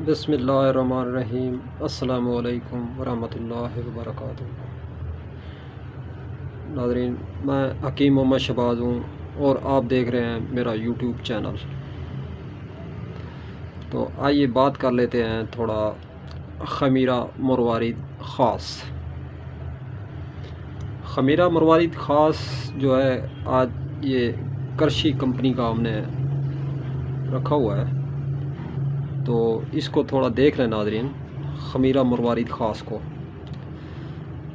बिस्मिल्लाहिर्रहमानिर्रहीम। अस्सलामु अलैकुम वरहमतुल्लाहि वबरकातुहू। नाज़रीन, मैं हकीम मोहम्मद शहबाज हूँ और आप देख रहे हैं मेरा यूट्यूब चैनल। तो आइए बात कर लेते हैं थोड़ा खमीरा मरवारिद ख़ास। खमीरा मरवारिद ख़ास जो है, आज ये करशी कंपनी का हमने रखा हुआ है, तो इसको थोड़ा देख लें नाज़रीन, खमीरा मरवारिद ख़ास को।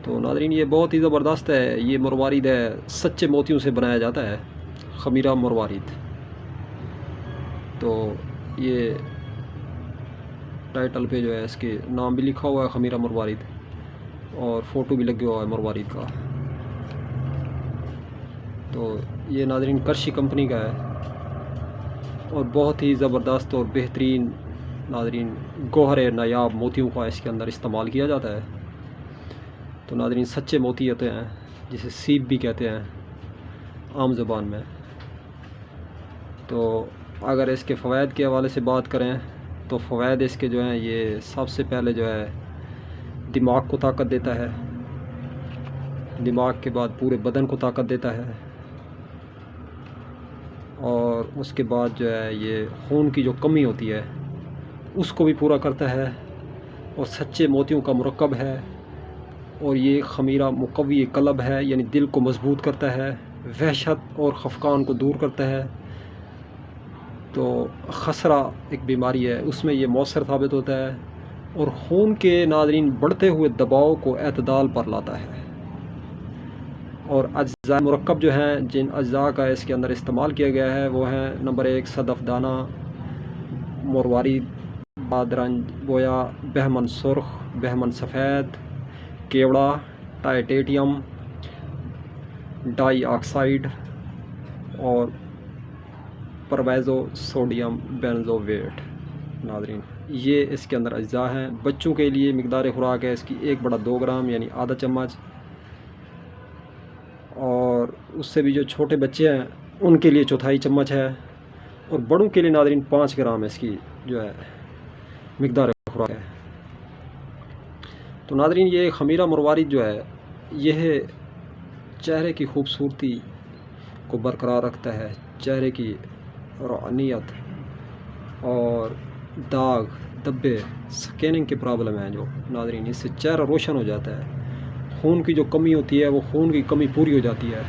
तो नाज़रीन, ये बहुत ही ज़बरदस्त है। ये मरवारिद है, सच्चे मोतियों से बनाया जाता है खमीरा मरवारिद। तो ये टाइटल पे जो है इसके नाम भी लिखा हुआ है खमीरा मरवारिद, और फ़ोटो भी लगे हुआ है मरवारिद का। तो ये नाज़रीन करशी कंपनी का है और बहुत ही ज़बरदस्त और बेहतरीन नाज़रीन गौहर नायाब मोतियों का इसके अंदर इस्तेमाल किया जाता है। तो नाज़रीन, सच्चे मोती होते हैं, जिसे सीप भी कहते हैं आम ज़बान में। तो अगर इसके फ़वाइद के हवाले से बात करें तो फ़वाइद इसके जो हैं, ये सबसे पहले जो है दिमाग को ताकत देता है, दिमाग के बाद पूरे बदन को ताकत देता है, और उसके बाद जो है ये खून की जो कमी होती है उसको भी पूरा करता है, और सच्चे मोतियों का मुरक्कब है। और ये खमीरा मुकव्वी कलब है, यानी दिल को मजबूत करता है, वहशत और खफकान को दूर करता है। तो खसरा एक बीमारी है, उसमें ये मौसर साबित होता है, और खून के नाज़रीन बढ़ते हुए दबाव को एतदाल पर लाता है। और अज्जा मुरक्कब जो हैं, जिन अज्जा का इसके अंदर इस्तेमाल किया गया है वो हैं, नंबर 1 सदफ़दाना, मरवारिद, बादरंज बोया, बहमन सुर्ख, बहमन सफ़ेद, केवड़ा, टाइटेनियम डाई ऑक्साइड और परवैज़ो सोडियम बेंजोवेट। नाज़रीन, ये इसके अंदर अज्जा हैं। बच्चों के लिए मिकदार खुराक है इसकी 1/2 ग्राम, यानी आधा चम्मच, और उससे भी जो छोटे बच्चे हैं उनके लिए 1/4 चम्मच है, और बड़ों के लिए नाज़रीन 5 ग्राम इसकी जो है मिकदार खुराक है। तो नाज़रीन, ये खमीरा मरवारिद जो है, यह चेहरे की खूबसूरती को बरकरार रखता है, चेहरे की रोहनीयत और दाग धब्बे स्कैनिंग की प्रॉब्लम है जो नाज़रीन, इससे चेहरा रोशन हो जाता है। खून की जो कमी होती है वो खून की कमी पूरी हो जाती है,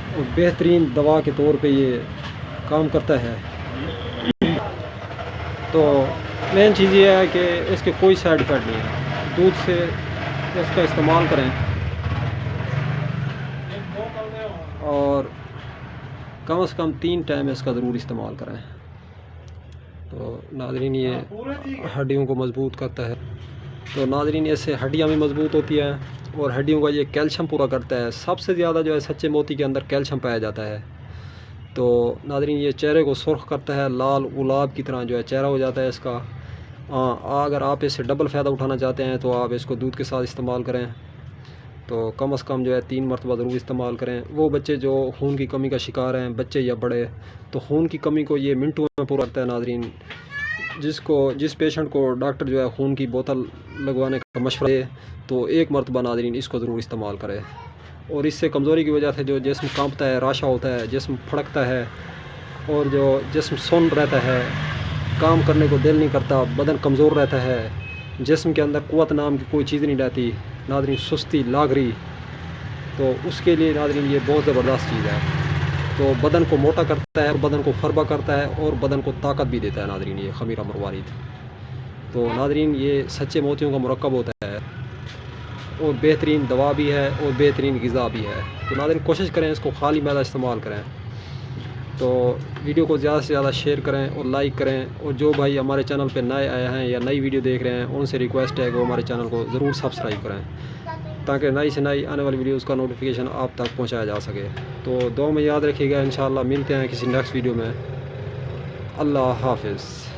और बेहतरीन दवा के तौर पे ये काम करता है। तो मेन चीज़ ये है कि इसके कोई साइड इफ़ेक्ट नहीं है। दूध से इसका इस्तेमाल करें, और कम से कम 3 टाइम इसका ज़रूर इस्तेमाल करें। तो नाज़रीन, ये हड्डियों को मज़बूत करता है। तो नाज़रीन, इससे हड्डियाँ भी मज़बूत होती हैं, और हड्डियों का ये कैल्शियम पूरा करता है। सबसे ज़्यादा जो है सच्चे मोती के अंदर कैल्शियम पाया जाता है। तो नाज़रीन, ये चेहरे को सुर्ख करता है, लाल गुलाब की तरह जो है चेहरा हो जाता है इसका। अगर आप इससे डबल फ़ायदा उठाना चाहते हैं तो आप इसको दूध के साथ इस्तेमाल करें। तो कम से कम जो है 3 मरतबा ज़रूर इस्तेमाल करें। वो बच्चे जो खून की कमी का शिकार हैं, बच्चे या बड़े, तो खून की कमी को ये मिनटों में पूरा करता है नाज़रीन। जिस पेशेंट को डॉक्टर जो है खून की बोतल लगवाने का मशवरा दे, तो 1 मरतबा नाज़रीन इसको ज़रूर इस्तेमाल करें। और इससे कमज़ोरी की वजह से जो जिस्म कांपता है, राशा होता है, जिस्म फड़कता है, और जो जिस्म सुन्न रहता है, काम करने को दिल नहीं करता, बदन कमज़ोर रहता है, जिस्म के अंदर क़ुव्वत नाम की कोई चीज़ नहीं रहती नाज़रीन, सुस्ती लागरी, तो उसके लिए नाज़रीन ये बहुत ज़बरदस्त चीज़ है। तो बदन को मोटा करता है, बदन को फरबा करता है, और बदन को ताकत भी देता है नाज़रीन ये खमीरा मरवारिद। तो नाज़रीन, ये सच्चे मोतियों का मुरक्कब होता है, और बेहतरीन दवा भी है, और बेहतरीन ग़िज़ा भी है। तो नाज़रीन, कोशिश करें इसको खाली मैदा इस्तेमाल करें। तो वीडियो को ज़्यादा से ज़्यादा शेयर करें और लाइक करें, और जो भाई हमारे चैनल पे नए आए हैं या नई वीडियो देख रहे हैं, उनसे रिक्वेस्ट है कि वो हमारे चैनल को ज़रूर सब्सक्राइब करें, ताकि नई से नई आने वाली वीडियोज़ का नोटिफिकेशन आप तक पहुँचाया जा सके। तो दुआ में याद रखिएगा। इंशाअल्लाह मिलते हैं किसी नेक्स्ट वीडियो में। अल्लाह हाफ़िज़।